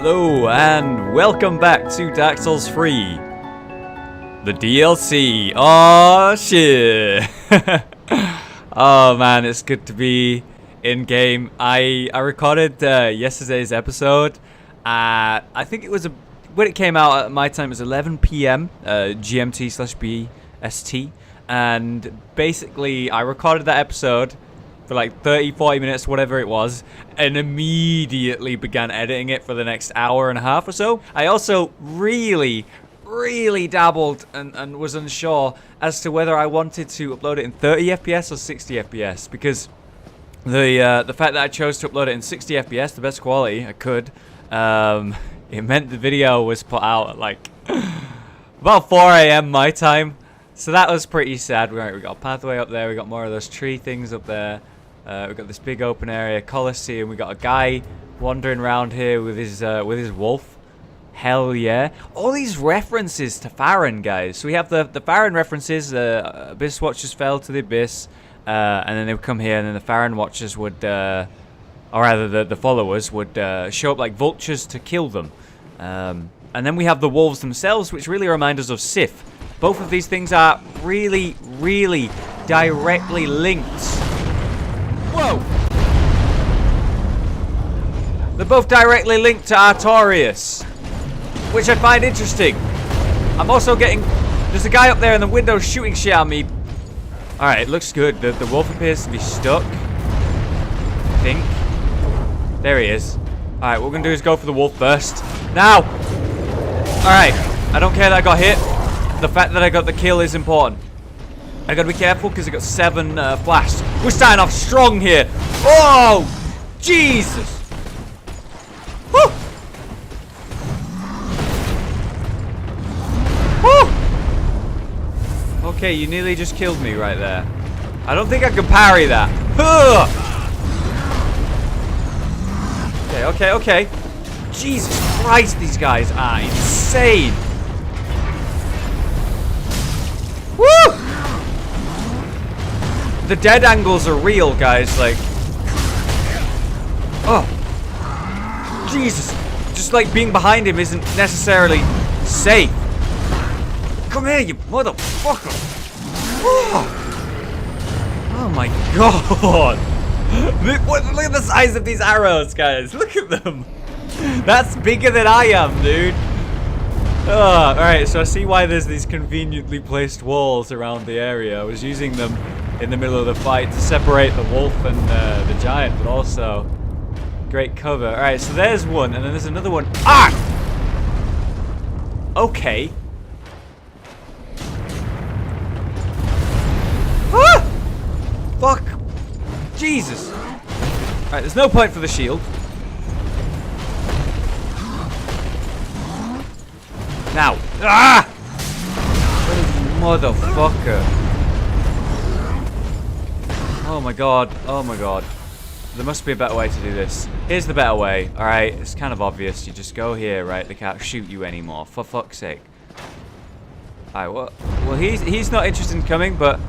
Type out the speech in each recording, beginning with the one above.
Hello and welcome back to Dark Souls 3. The DLC. Oh shit. Oh man, it's good to be in game. I recorded yesterday's episode. I think it was when it came out at my time it was 11 p.m. GMT/BST, and basically I recorded that episode for like 30-40 minutes, whatever it was, and immediately began editing it for the next hour and a half or so. I also really dabbled and was unsure as to whether I wanted to upload it in 30 FPS or 60 FPS, because the fact that I chose to upload it in 60 FPS, the best quality I could, it meant the video was put out at like about 4 a.m. my time. So that was pretty sad. We got a pathway up there, we got more of those tree things up there. We've got this big open area, Coliseum. We got a guy wandering around here with his wolf. Hell yeah! All these references to Farron, guys. So we have the Farron references. Abyss Watchers fell to the abyss, and then they would come here, and then the Farron Watchers would, or rather the followers would show up like vultures to kill them. And then we have the wolves themselves, which really remind us of Sif. Both of these things are really directly linked. Whoa! They're both directly linked to Artorias, which I find interesting. I'm also getting... There's a guy up there in the window shooting shit at me. Alright, it looks good. The wolf appears to be stuck, I think. There he is. Alright, what we're going to do is go for the wolf first. Now! Alright, I don't care that I got hit. The fact that I got the kill is important. I gotta be careful because I got 7 flashed. We're starting off strong here. Oh! Jesus! Woo! Woo! Okay, you nearly just killed me right there. I don't think I can parry that. Okay. Jesus Christ, these guys are insane. Woo! The dead angles are real, guys, like... Oh! Jesus! Just like being behind him isn't necessarily safe. Come here, you motherfucker! Oh my god! Look at the size of these arrows, guys! Look at them! That's bigger than I am, dude! Alright, so I see why there's these conveniently placed walls around the area. I was using them in the middle of the fight to separate the wolf and the giant, but also great cover. Alright, so there's one, and then there's another one. Ah! Okay. Ah! Fuck! Jesus! Alright, there's no point for the shield. Now! Ah! Motherfucker! Oh my god, oh my god. There must be a better way to do this. Here's the better way, alright? It's kind of obvious. You just go here, right? They can't shoot you anymore, for fuck's sake. Alright, well, he's not interested in coming, but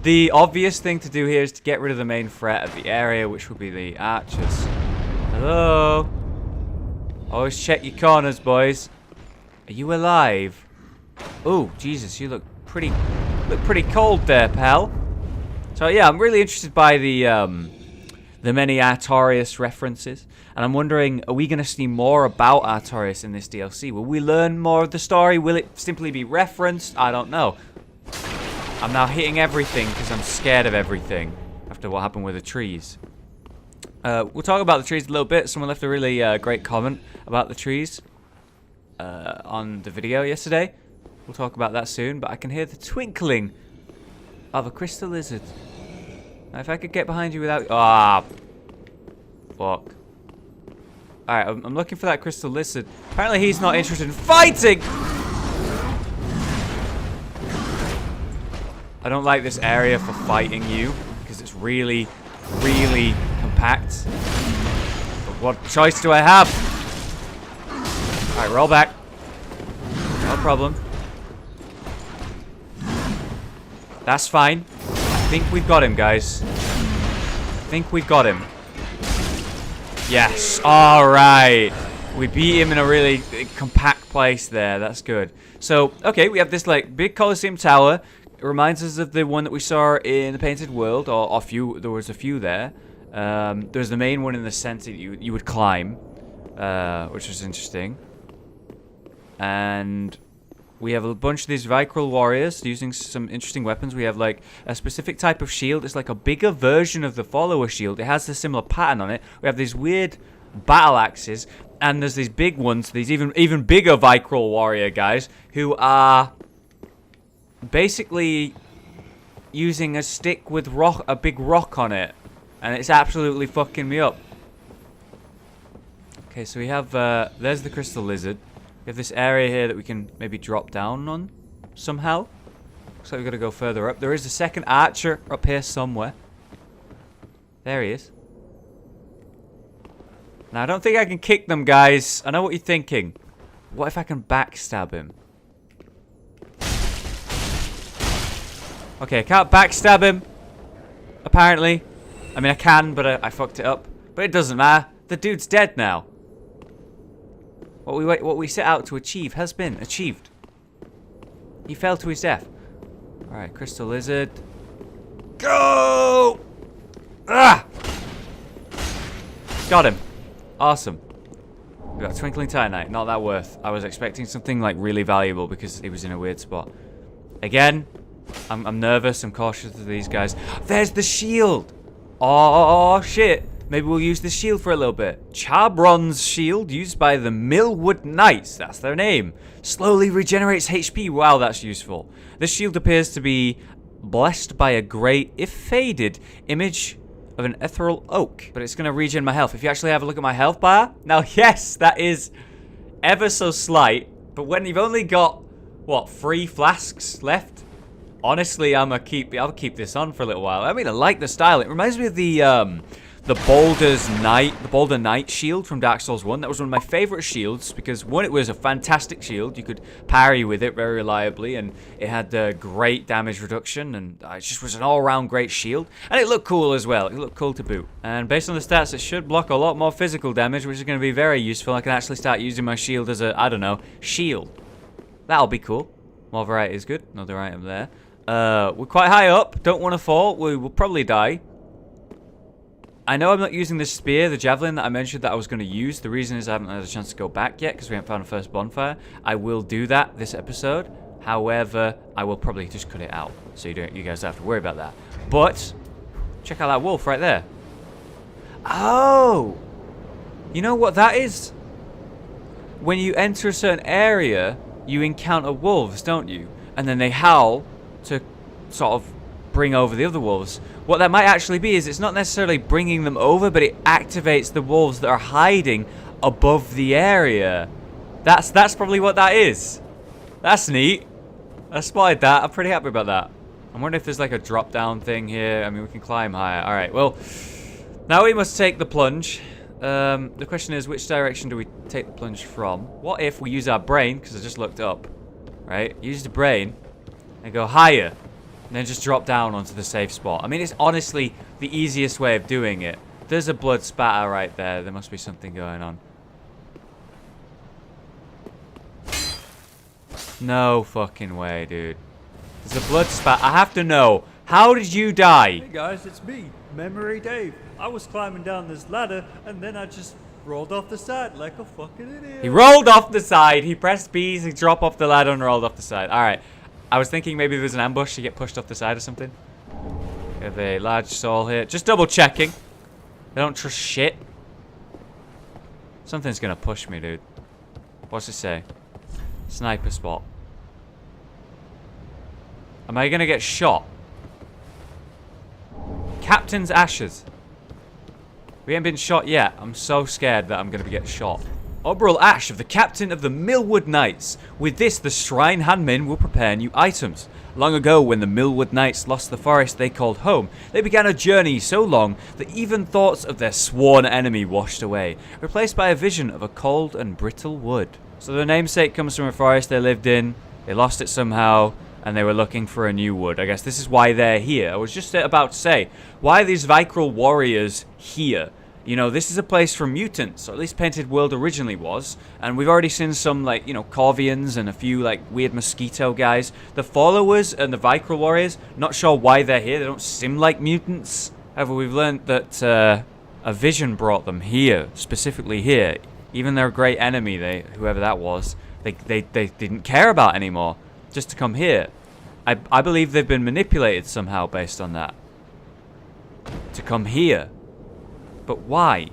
the obvious thing to do here is to get rid of the main threat of the area, which would be the archers. Hello? Always check your corners, boys. Are you alive? Oh, Jesus, you look pretty cold there, pal. So yeah, I'm really interested by the many Artorias references, and I'm wondering, are we going to see more about Artorias in this DLC? Will we learn more of the story? Will it simply be referenced? I don't know. I'm now hitting everything because I'm scared of everything after what happened with the trees. We'll talk about the trees a little bit. Someone left a really great comment about the trees on the video yesterday. We'll talk about that soon, but I can hear the twinkling of a crystal lizard. Now, if I could get behind you without... Ah! Fuck. Alright, I'm looking for that crystal lizard. Apparently he's not interested in fighting! I don't like this area for fighting you, because it's really compact. But what choice do I have? Alright, roll back. No problem. That's fine. I think we've got him, guys. I think we've got him. Yes. All right. We beat him in a really compact place there. That's good. So, okay, we have this, like, big Colosseum tower. It reminds us of the one that we saw in the Painted World, or a few. There was a few there. There's the main one in the center that you would climb, which was interesting. And we have a bunch of these Vicryl warriors using some interesting weapons. We have, like, a specific type of shield. It's like a bigger version of the follower shield. It has a similar pattern on it. We have these weird battle axes. And there's these big ones, these even bigger Vicryl warrior guys, who are basically using a stick with a big rock on it. And it's absolutely fucking me up. Okay, so we have, there's the crystal lizard. We have this area here that we can maybe drop down on somehow. Looks like we've got to go further up. There is a second archer up here somewhere. There he is. Now, I don't think I can kick them, guys. I know what you're thinking. What if I can backstab him? Okay, I can't backstab him. Apparently. I mean, I can, but I fucked it up. But it doesn't matter. The dude's dead now. What we set out to achieve has been achieved. He fell to his death. Alright, crystal lizard. Go! Ah! Got him. Awesome. We got Twinkling Titanite. Not that worth. I was expecting something like really valuable because it was in a weird spot. Again, I'm nervous. I'm cautious of these guys. There's the shield. Oh shit. Maybe we'll use the shield for a little bit. Charbronze shield used by the Millwood Knights. That's their name. Slowly regenerates HP. Wow, that's useful. This shield appears to be blessed by a great, if faded, image of an ethereal oak, but it's going to regen my health. If you actually have a look at my health bar, now yes, that is ever so slight, but when you've only got, what, 3 flasks left, honestly, I'll keep this on for a little while. I mean, I like the style. It reminds me of the Boulder Knight shield from Dark Souls 1. That was one of my favorite shields because, one, it was a fantastic shield. You could parry with it very reliably, and it had great damage reduction, and it just was an all-around great shield. And it looked cool as well. It looked cool to boot. And based on the stats, it should block a lot more physical damage, which is going to be very useful. I can actually start using my shield as a, I don't know, shield. That'll be cool. More variety is good. Another item there. We're quite high up. Don't want to fall. We will probably die. I know I'm not using the spear, the javelin that I mentioned that I was going to use. The reason is I haven't had a chance to go back yet because we haven't found a first bonfire. I will do that this episode. However, I will probably just cut it out so you guys don't have to worry about that. But check out that wolf right there. Oh! You know what that is? When you enter a certain area, you encounter wolves, don't you? And then they howl to sort of bring over the other wolves. What that might actually be is it's not necessarily bringing them over, but it activates the wolves that are hiding above the area. That's probably what that is. That's neat. I spotted that. I'm pretty happy about that. I'm wondering if there's like a drop down thing here. I mean, we can climb higher. All right, well, now we must take the plunge. The question is, which direction do we take the plunge from? What if we use our brain, because I just looked up, right? Use the brain and go higher. And then just drop down onto the safe spot. I mean, it's honestly the easiest way of doing it. There's a blood spatter right there. There must be something going on. No fucking way, dude. There's a blood spatter. I have to know. How did you die? Hey guys, it's me, Memory Dave. I was climbing down this ladder and then I just rolled off the side like a fucking idiot. He rolled off the side. He pressed B to drop off the ladder and rolled off the side. Alright. I was thinking maybe there was an ambush to get pushed off the side or something. We have a large soul here. Just double checking. I don't trust shit. Something's gonna push me, dude. What's it say? Sniper spot. Am I gonna get shot? Captain's ashes. We ain't been shot yet. I'm so scared that I'm gonna get shot. Obral ash of the captain of the Millwood Knights. With this, the shrine handmen will prepare new items. Long ago, when the Millwood Knights lost the forest they called home, they began a journey so long that even thoughts of their sworn enemy washed away, replaced by a vision of a cold and brittle wood. So their namesake comes from a forest they lived in, they lost it somehow, and they were looking for a new wood. I guess this is why they're here. I was just about to say, why are these Vicryl warriors here? You know, this is a place for mutants, or at least Painted World originally was. And we've already seen some, like, you know, Corvians and a few, like, weird mosquito guys. The Followers and the Vicral Warriors, not sure why they're here. They don't seem like mutants. However, we've learned that a vision brought them here, specifically here. Even their great enemy, whoever that was, they didn't care about anymore. Just to come here. I believe they've been manipulated somehow based on that. To come here. But why?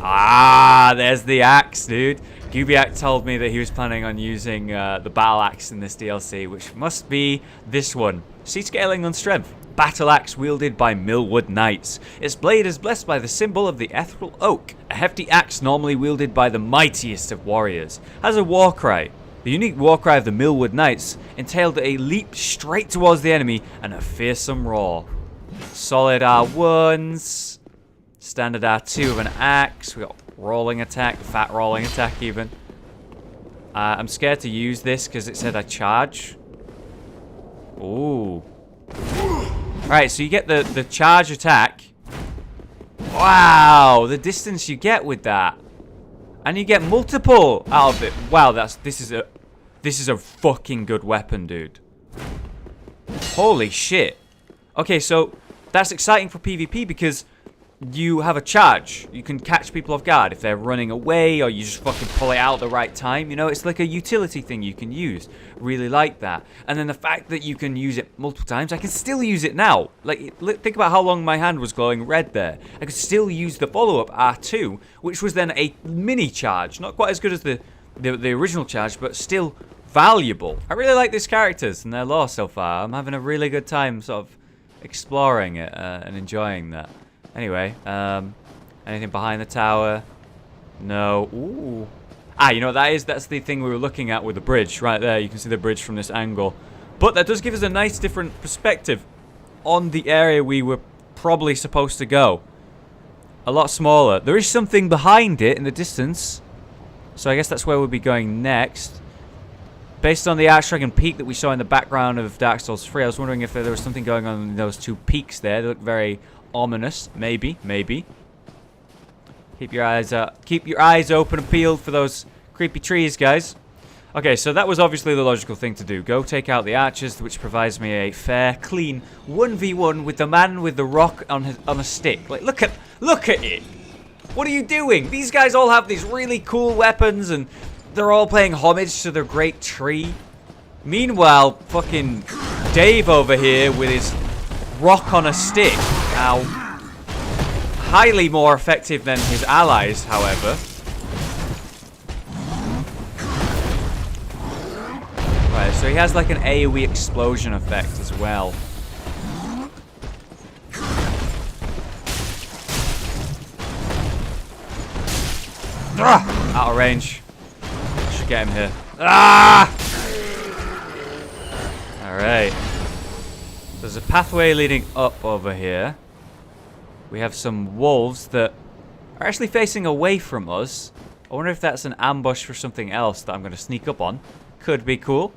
Ah, there's the axe, dude. Gubiak told me that he was planning on using the battle axe in this DLC, which must be this one. See scaling on strength. Battle axe wielded by Millwood Knights. Its blade is blessed by the symbol of the ethereal oak. A hefty axe normally wielded by the mightiest of warriors. Has a war cry. The unique war cry of the Millwood Knights entailed a leap straight towards the enemy and a fearsome roar. Solid R1s. Standard R2 of an axe. We got rolling attack, fat rolling attack even. I'm scared to use this because it said I charge. Ooh. Alright, so you get the charge attack. Wow, the distance you get with that. And you get multiple out of it. Wow, this is a fucking good weapon, dude. Holy shit. Okay, so that's exciting for PvP because you have a charge. You can catch people off guard if they're running away, or you just fucking pull it out at the right time. You know, it's like a utility thing you can use. Really like that. And then the fact that you can use it multiple times, I can still use it now. Like, think about how long my hand was glowing red there. I could still use the follow-up R2, which was then a mini charge. Not quite as good as the original charge, but still valuable. I really like these characters and their lore so far. I'm having a really good time sort of exploring it and enjoying that. Anyway, anything behind the tower? No. Ooh. Ah, you know what that is? That's the thing we were looking at with the bridge. Right there, you can see the bridge from this angle. But that does give us a nice different perspective on the area we were probably supposed to go. A lot smaller. There is something behind it in the distance. So I guess that's where we'll be going next. Based on the Archdragon Peak that we saw in the background of Dark Souls 3, I was wondering if there was something going on in those two peaks there. They look very ominous. Maybe. Keep your eyes open and peeled for those creepy trees, guys. Okay, so that was obviously the logical thing to do. Go take out the archers, which provides me a fair, clean 1v1 with the man with the rock on a stick. Like, look at it. What are you doing? These guys all have these really cool weapons, and they're all paying homage to their great tree. Meanwhile, fucking Dave over here with his rock on a stick. Now, highly more effective than his allies, however. Right, so he has like an AoE explosion effect as well. Out of range. Should get him here. Alright. There's a pathway leading up over here. We have some wolves that are actually facing away from us. I wonder if that's an ambush for something else that I'm going to sneak up on. Could be cool.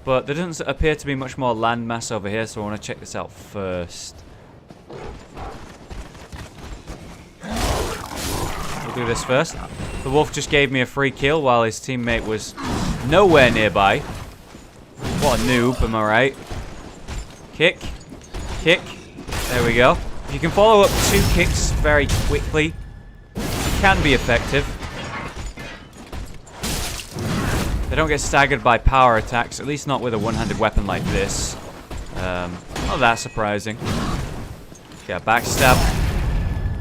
But there doesn't appear to be much more landmass over here, so I want to check this out first. We'll do this first. The wolf just gave me a free kill while his teammate was nowhere nearby. What a noob, am I right? Kick. Kick. There we go. If you can follow up 2 kicks very quickly, it can be effective. They don't get staggered by power attacks, at least not with a one-handed weapon like this. Not that surprising. Okay, a backstab.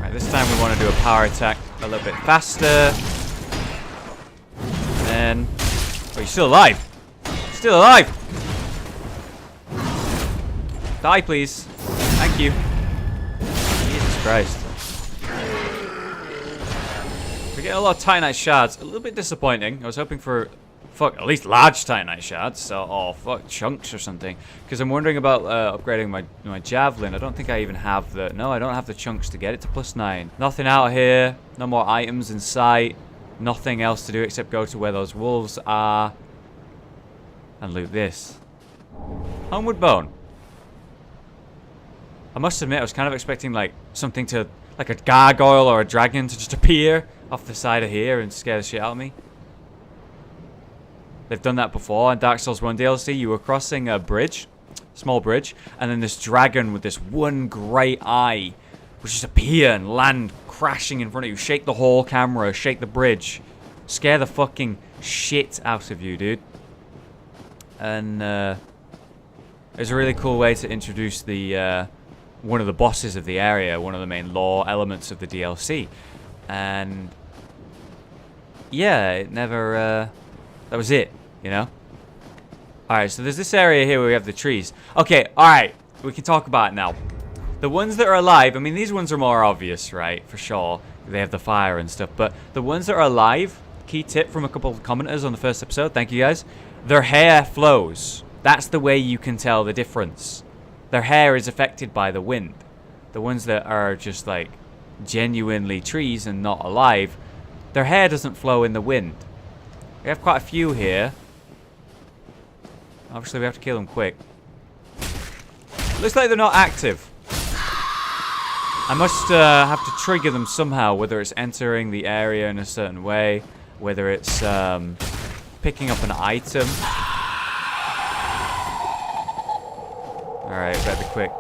Right, this time we want to do a power attack a little bit faster. And then... Oh, you're still alive! Still alive! Die, please. Thank you. Jesus Christ. We're getting a lot of Titanite shards. A little bit disappointing. I was hoping for... Fuck, at least large Titanite shards. So, oh, fuck, chunks or something. Because I'm wondering about upgrading my javelin. I don't think I even have the... No, I don't have the chunks to get it to +9. Nothing out here. No more items in sight. Nothing else to do except go to where those wolves are. And loot this. Homeward Bone. I must admit, I was kind of expecting, like, something to like a gargoyle or a dragon to just appear off the side of here and scare the shit out of me. They've done that before in Dark Souls 1 DLC. You were crossing a bridge, small bridge, and then this dragon with this one great eye would just appear and land crashing in front of you. Shake the whole camera, shake the bridge. Scare the fucking shit out of you, dude. And it's a really cool way to introduce the one of the bosses of the area, one of the main lore elements of the DLC. And yeah, it never that was it, you know? Alright, so there's this area here where we have the trees. Okay, alright, we can talk about it now. The ones that are alive, I mean, these ones are more obvious, right? For sure. They have the fire and stuff. But the ones that are alive, key tip from a couple of commenters on the first episode, thank you guys. Their hair flows. That's the way you can tell the difference. Their hair is affected by the wind. The ones that are just like genuinely trees and not alive, their hair doesn't flow in the wind. We have quite a few here. Obviously, we have to kill them quick. Looks like they're not active. I must have to trigger them somehow, whether it's entering the area in a certain way, whether it's picking up an item. Alright, better be quick.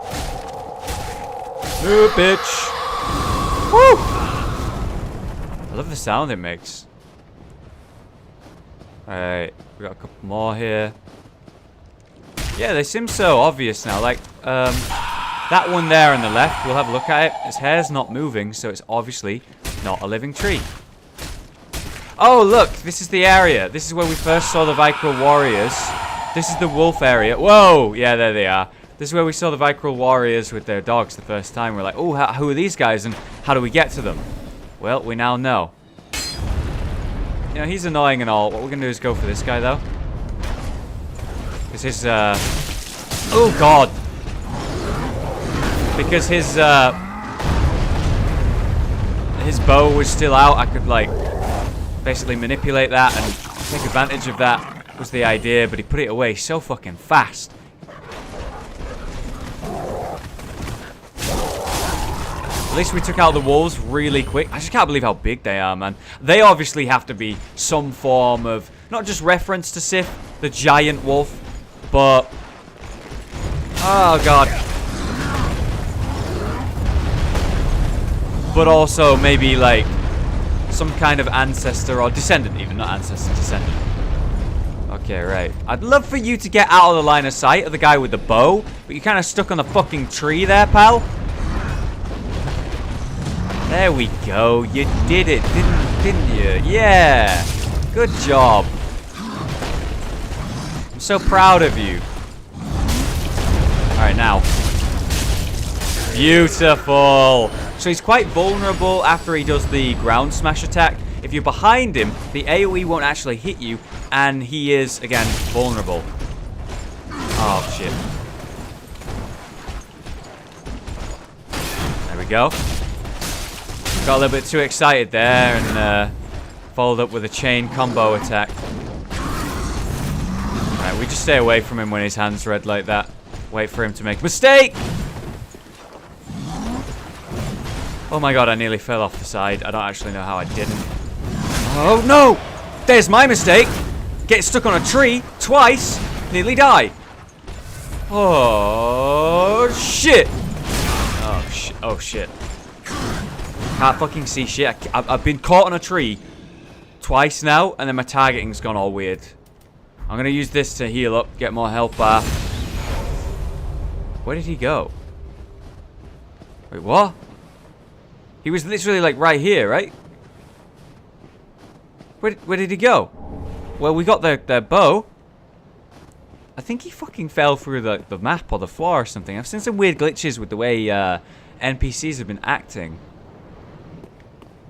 Ooh, bitch! Woo! I love the sound it makes. Alright, we got a couple more here. Yeah, they seem so obvious now. Like, that one there on the left, we'll have a look at it. His hair's not moving, so it's obviously not a living tree. Oh, look, this is the area. This is where we first saw the Vicryl warriors. This is the wolf area. Whoa! Yeah, there they are. This is where we saw the Vicryl warriors with their dogs the first time. We're like, oh, who are these guys and how do we get to them? Well, we now know. You know, he's annoying and all. What we're going to do is go for this guy, though. Because his, oh, God. Because his bow was still out. I could, like, basically manipulate that and take advantage of that was the idea. But he put it away so fucking fast. At least we took out the wolves really quick. I just can't believe how big they are, man. They obviously have to be some form of, not just reference to Sif, the giant wolf, but... oh, God. But also maybe, like, some kind of ancestor or descendant even. Not ancestor, descendant. Okay, right. I'd love for you to get out of the line of sight of the guy with the bow, but you're kind of stuck on the fucking tree there, pal. There we go. You did it, didn't you? Yeah. Good job. I'm so proud of you. Alright, now. Beautiful. So he's quite vulnerable after he does the ground smash attack. If you're behind him, the AoE won't actually hit you, and he is, again, vulnerable. Oh, shit. There we go. Got a little bit too excited there and followed up with a chain combo attack. Right, we just stay away from him when his hand's red like that. Wait for him to make a mistake! Oh my god, I nearly fell off the side. I don't actually know how I didn't. Oh no! There's my mistake! Get stuck on a tree twice, nearly die. Oh shit! Oh shit. Can't fucking see shit. I've been caught on a tree twice now, and then my targeting's gone all weird. I'm gonna use this to heal up, get more health bar. Where did he go? Wait, what? He was literally like right here, right? Where did he go? Well, we got their bow. I think he fucking fell through the map or the floor or something. I've seen some weird glitches with the way NPCs have been acting.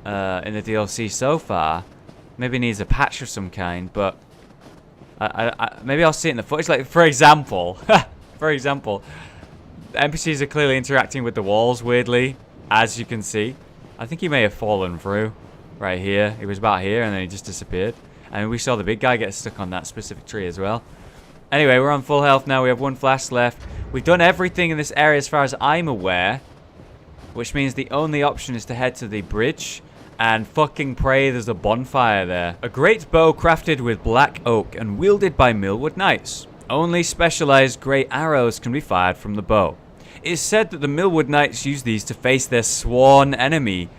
In the DLC so far. Maybe it needs a patch of some kind, but maybe I'll see it in the footage. Like, for example, NPCs are clearly interacting with the walls weirdly, as you can see. I think he may have fallen through right here. He was about here and then he just disappeared. And we saw the big guy get stuck on that specific tree as well. Anyway, we're on full health now. We have one flask left. We've done everything in this area as far as I'm aware. which means the only option is to head to the bridge and fucking pray there's a bonfire there. A great bow crafted with black oak and wielded by Millwood Knights. Only specialized great arrows can be fired from the bow. It is said that the Millwood Knights use these to face their sworn enemy,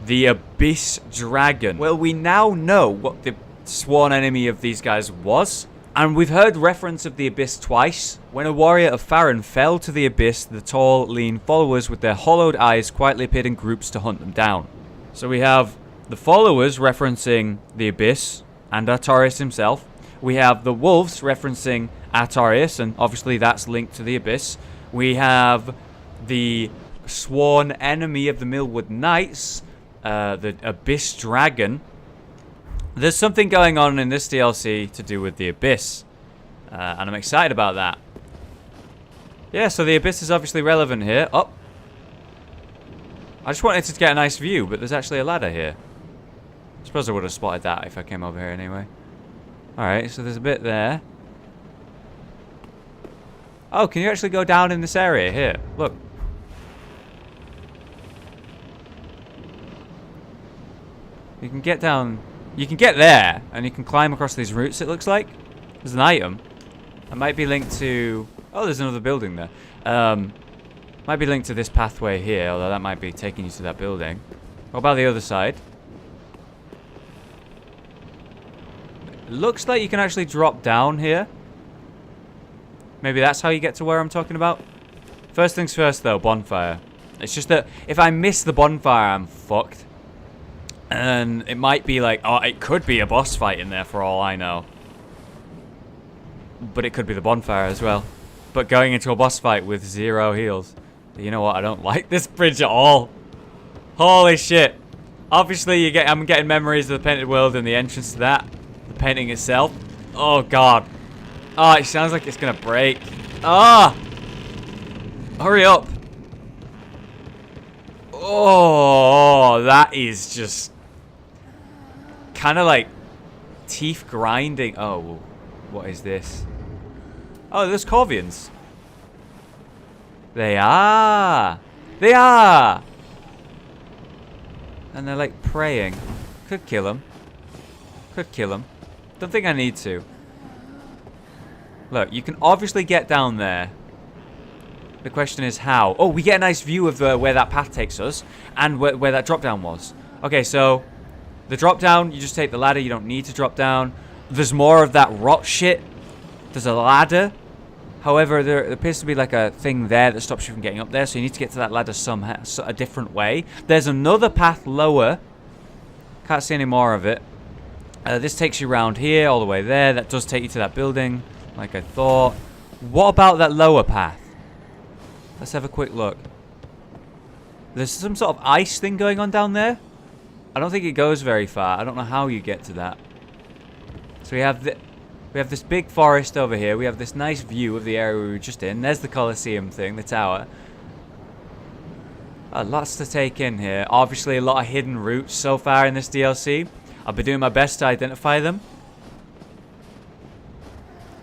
the Abyss Dragon. Well, we now know what the sworn enemy of these guys was. And we've heard reference of the Abyss twice. When a warrior of Farron fell to the Abyss, the tall, lean followers with their hollowed eyes quietly appeared in groups to hunt them down. So we have the followers referencing the Abyss and Artorias himself. We have the wolves referencing Artorias, and obviously that's linked to the Abyss. We have the sworn enemy of the Millwood Knights, the Abyss Dragon. There's something going on in this DLC to do with the Abyss, and I'm excited about that. Yeah, so the Abyss is obviously relevant here. Oh, I just wanted to get a nice view, but there's actually a ladder here. I suppose I would have spotted that if I came over here anyway. Alright, so there's a bit there. Oh, can you actually go down in this area here? Look. You can get down. You can get there, and you can climb across these roots, it looks like. There's an item. It might be linked to... Oh, there's another building there. Might be linked to this pathway here, although that might be taking you to that building. What about the other side? Looks like you can actually drop down here. Maybe that's how you get to where I'm talking about. First things first, though, bonfire. It's just that if I miss the bonfire, I'm fucked. And it might be like, oh, it could be a boss fight in there for all I know. But it could be the bonfire as well. But going into a boss fight with 0 heals. You know what? I don't like this bridge at all. Holy shit. Obviously, I'm getting memories of the Painted World and the entrance to that. The painting itself. Oh, God. Oh, it sounds like it's going to break. Ah! Hurry up. Oh, that is just kind of like teeth grinding. Oh, what is this? Oh, there's Corvians. They are. They are. And they're like praying. Could kill them. Could kill them. Don't think I need to. Look, you can obviously get down there. The question is how. Oh, we get a nice view of where that path takes us. And where that drop down was. Okay, so the drop down, you just take the ladder. You don't need to drop down. There's more of that rot shit. There's a ladder. However, there appears to be like a thing there that stops you from getting up there. So you need to get to that ladder somehow, a different way. There's another path lower. Can't see any more of it. This takes you around here, all the way there. That does take you to that building, like I thought. What about that lower path? Let's have a quick look. There's some sort of ice thing going on down there. I don't think it goes very far. I don't know how you get to that. So we have this big forest over here. We have this nice view of the area we were just in. There's the Colosseum thing, the tower. Lots to take in here. Obviously, a lot of hidden routes so far in this DLC. I'll be doing my best to identify them.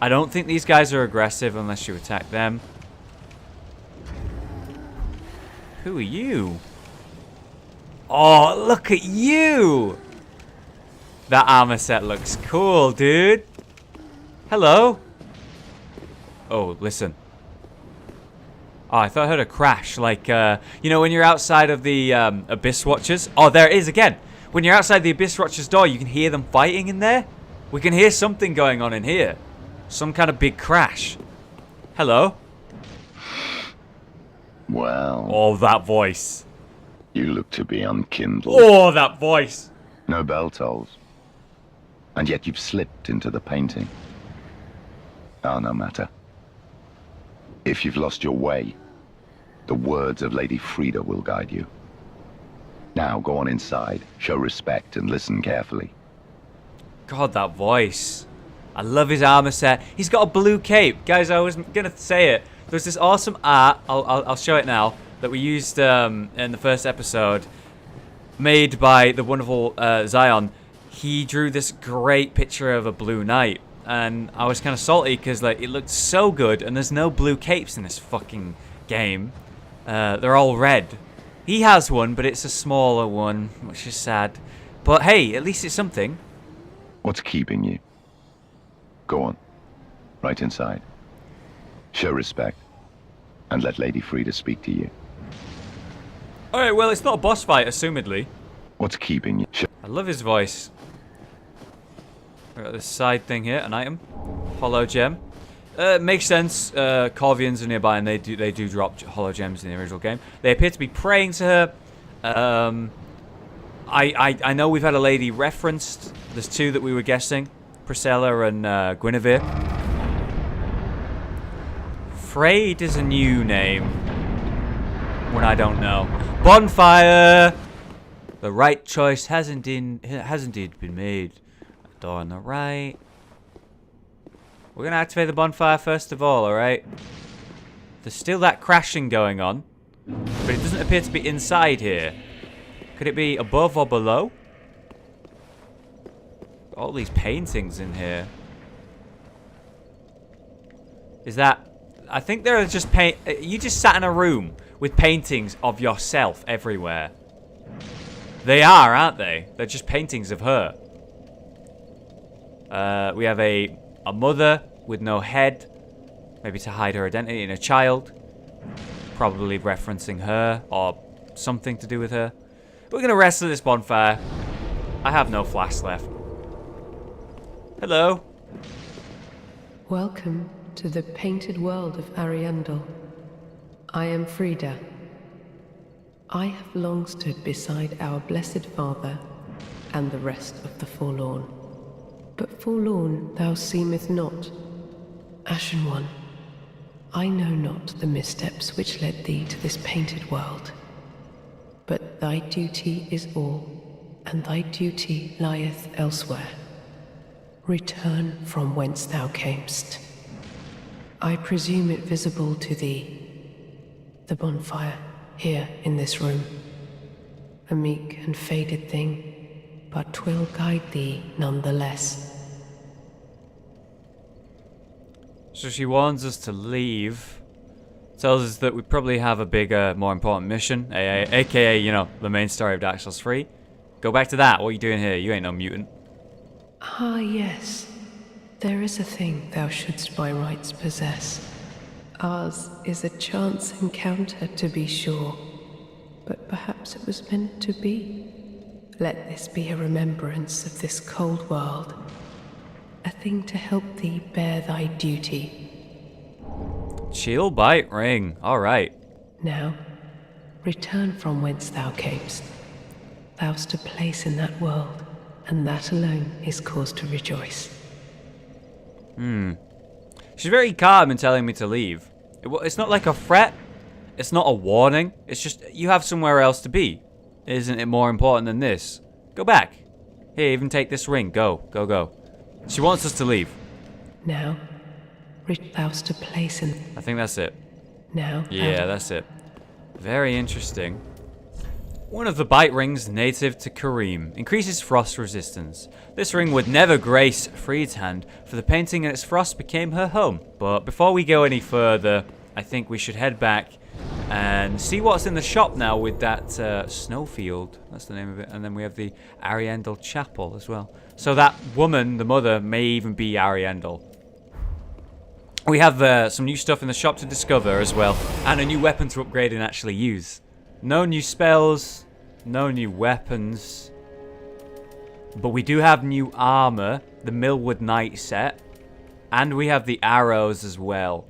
I don't think these guys are aggressive unless you attack them. Who are you? Oh, look at you! That armor set looks cool, dude. Hello? Oh, listen. Oh, I thought I heard a crash. Like, you know when you're outside of the Abyss Watchers? Oh, there it is again. When you're outside the Abyss Watchers door, you can hear them fighting in there. We can hear something going on in here. Some kind of big crash. Hello? Well... Oh, that voice. You look to be unkindled. Oh, that voice. No bell tolls. And yet you've slipped into the painting. Ah, no matter. If you've lost your way, the words of Lady Frida will guide you. Now go on inside, show respect, and listen carefully. God, that voice. I love his armor set. He's got a blue cape. Guys, I was going to say it. There's this awesome art, I'll show it now, that we used in the first episode, made by the wonderful Zion. He drew this great picture of a blue knight, and I was kind of salty because like it looked so good, and there's no blue capes in this fucking game. They're all red. He has one, but it's a smaller one, which is sad. But hey, at least it's something. What's keeping you? Go on. Right inside. Show respect. And let Lady Frida speak to you. Alright, well, it's not a boss fight, assumedly. What's keeping you? I love his voice. We got this side thing here, an item. Hollow gem. Makes sense. Corvians are nearby, and they do drop hollow gems in the original game. They appear to be praying to her. I know we've had a lady referenced. There's two that we were guessing. Priscilla and Guinevere. Freyed is a new name. One I don't know. Bonfire! The right choice has indeed been made. Door on the right. We're going to activate the bonfire first of all, alright? There's still that crashing going on. But it doesn't appear to be inside here. Could it be above or below? All these paintings in here. Is that... I think there are just you just sat in a room with paintings of yourself everywhere. They are, aren't they? They're just paintings of her. We have a mother with no head. Maybe to hide her identity, and a child. Probably referencing her or something to do with her. We're going to rest at this bonfire. I have no flash left. Hello. Welcome to the painted world of Ariandel. I am Frida. I have long stood beside our blessed father and the rest of the forlorn. But forlorn thou seemeth not. Ashen one, I know not the missteps which led thee to this painted world. But thy duty is all, and thy duty lieth elsewhere. Return from whence thou camest. I presume it visible to thee. The bonfire, here in this room. A meek and faded thing, but 'twill guide thee nonetheless. So she warns us to leave. Tells us that we probably have a bigger, more important mission. AKA, you know, the main story of Dark Souls 3. Go back to that. What are you doing here? You ain't no mutant. Ah, yes. There is a thing thou shouldst by rights possess. Ours is a chance encounter, to be sure. But perhaps it was meant to be. Let this be a remembrance of this cold world. A thing to help thee bear thy duty. Chill bite ring. Alright. Now, return from whence thou camest. Thou'st a place in that world, and that alone is cause to rejoice. She's very calm in telling me to leave. It's not like a threat. It's not a warning. It's just, you have somewhere else to be. Isn't it more important than this? Go back. Here, even take this ring. Go, go, go. She wants us to leave. Now, thou'st a place in... I think that's it. Now... Yeah, that's it. Very interesting. One of the bite rings native to Kareem increases frost resistance. This ring would never grace Freed's hand, for the painting and its frost became her home. But before we go any further, I think we should head back and see what's in the shop now with that snowfield. That's the name of it. And then we have the Ariandel Chapel as well. So that woman, the mother, may even be Ariandel. We have some new stuff in the shop to discover as well, and a new weapon to upgrade and actually use. No new spells, no new weapons, but we do have new armor, the Millwood Knight set, and we have the arrows as well.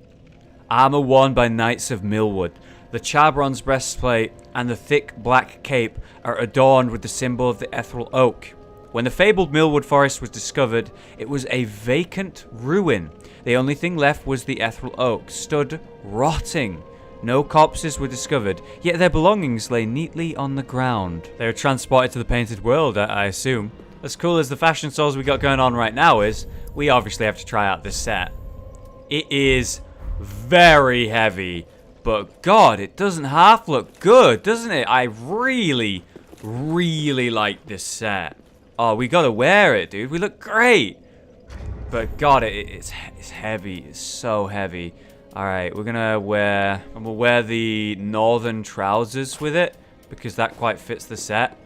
Armor worn by Knights of Millwood. The charbronze breastplate and the thick black cape are adorned with the symbol of the ethereal oak. When the fabled Millwood Forest was discovered, it was a vacant ruin. The only thing left was the ethereal oak, stood rotting. No corpses were discovered, yet their belongings lay neatly on the ground. They were transported to the painted world, I assume. As cool as the fashion shows we got going on right now is, we obviously have to try out this set. It is very heavy, but God, it doesn't half look good, doesn't it? I really, really like this set. Oh, we gotta wear it, dude. We look great. But God, it's heavy. It's so heavy. All right, we're gonna wear the northern trousers with it. because that quite fits the set.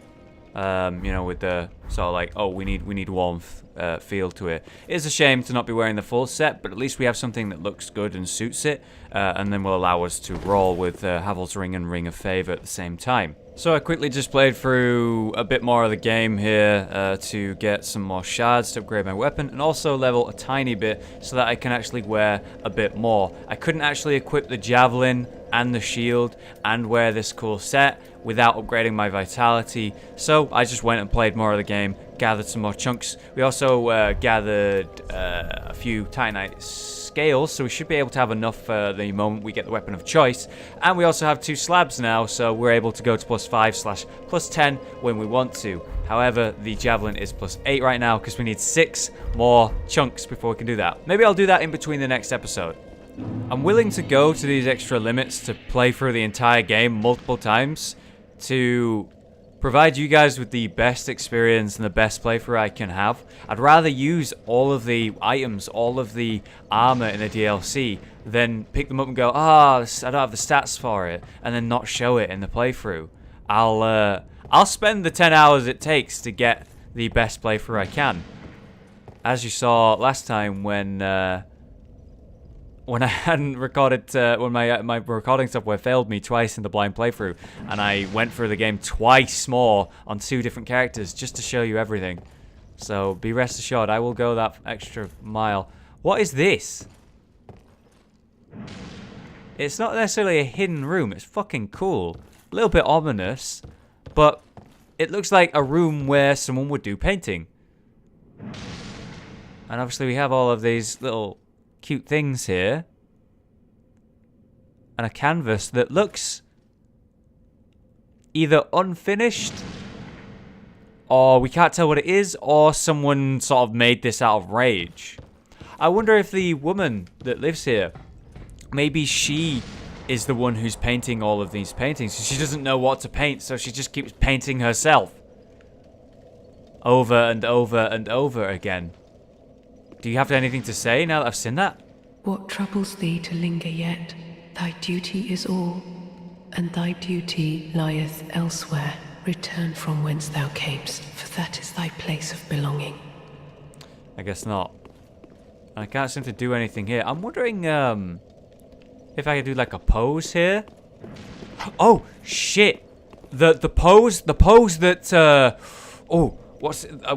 You know, with the sort of like, oh, we need warmth feel to it. It's a shame to not be wearing the full set, but at least we have something that looks good and suits it, and then will allow us to roll with Havel's Ring and Ring of Favor at the same time. So I quickly just played through a bit more of the game here to get some more shards to upgrade my weapon, and also level a tiny bit so that I can actually wear a bit more. I couldn't actually equip the javelin and the shield and wear this cool set without upgrading my vitality, so I just went and played more of the game, gathered some more chunks. We also gathered a few Titanite scales, so we should be able to have enough for the moment we get the weapon of choice. And we also have 2 slabs now, so we're able to go to +5/+10 when we want to. However, the javelin is +8 right now because we need 6 more chunks before we can do that. Maybe I'll do that in between the next episode. I'm willing to go to these extra limits to play through the entire game multiple times to provide you guys with the best experience and the best playthrough I can have. I'd rather use all of the items, all of the armor in the DLC, than pick them up and go, I don't have the stats for it, and then not show it in the playthrough. I'll spend the 10 hours it takes to get the best playthrough I can. As you saw last time when I hadn't recorded, when my recording software failed me twice in the blind playthrough, and I went through the game twice more on 2 different characters just to show you everything. So be rest assured, I will go that extra mile. What is this? It's not necessarily a hidden room. It's fucking cool. A little bit ominous, but it looks like a room where someone would do painting. And obviously we have all of these little cute things here, and a canvas that looks either unfinished, or we can't tell what it is, or someone sort of made this out of rage. I wonder if the woman that lives here, maybe she is the one who's painting all of these paintings. She doesn't know what to paint, so she just keeps painting herself over and over and over again. Do you have anything to say now that I've seen that? What troubles thee to linger yet? Thy duty is all, and thy duty lieth elsewhere. Return from whence thou camest, for that is thy place of belonging. I guess not. I can't seem to do anything here. I'm wondering if I could do like a pose here. Oh shit! The pose that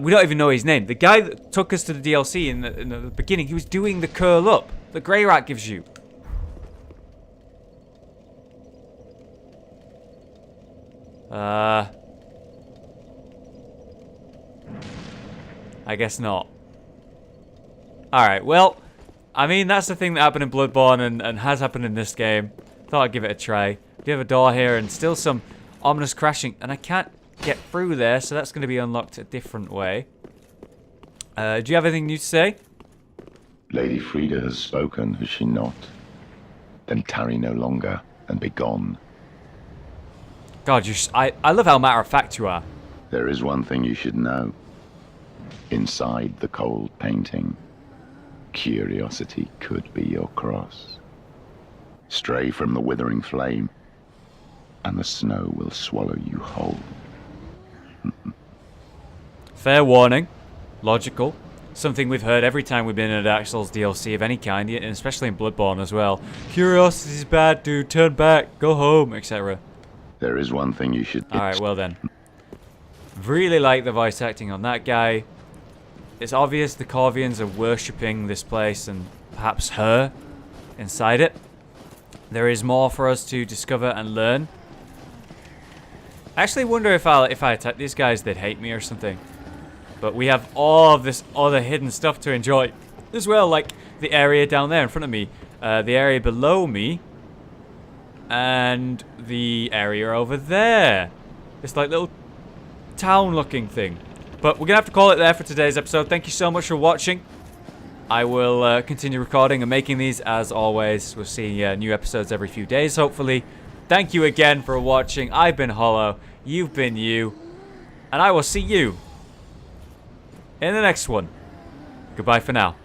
we don't even know his name. The guy that took us to the DLC in the beginning, he was doing the curl up that Grey Rat gives you. I guess not. Alright, well, I mean, that's the thing that happened in Bloodborne and has happened in this game. Thought I'd give it a try. We have a door here and still some ominous crashing, and I can't get through there, so that's going to be unlocked a different way. Do you have anything new to say? Lady Frida has spoken, has she not? Then tarry no longer and be gone. God, I love how matter of fact you are. There is one thing you should know. Inside the cold painting, curiosity could be your cross. Stray from the withering flame, and the snow will swallow you whole. Fair warning. Logical. Something we've heard every time we've been in a Dark Souls DLC of any kind, and especially in Bloodborne as well. Curiosity's bad, dude. Turn back. Go home, etc. There is one thing you should... Alright, well then. Really like the voice acting on that guy. It's obvious the Corvians are worshipping this place and perhaps her inside it. There is more for us to discover and learn. I actually wonder if I attack these guys, they'd hate me or something. But we have all of this other hidden stuff to enjoy as well, like the area down there in front of me, the area below me, and the area over there. It's like little town-looking thing. But we're gonna have to call it there for today's episode. Thank you so much for watching. I will continue recording and making these as always. We'll see new episodes every few days, hopefully. Thank you again for watching. I've been Hollow. You've been you. And I will see you in the next one. Goodbye for now.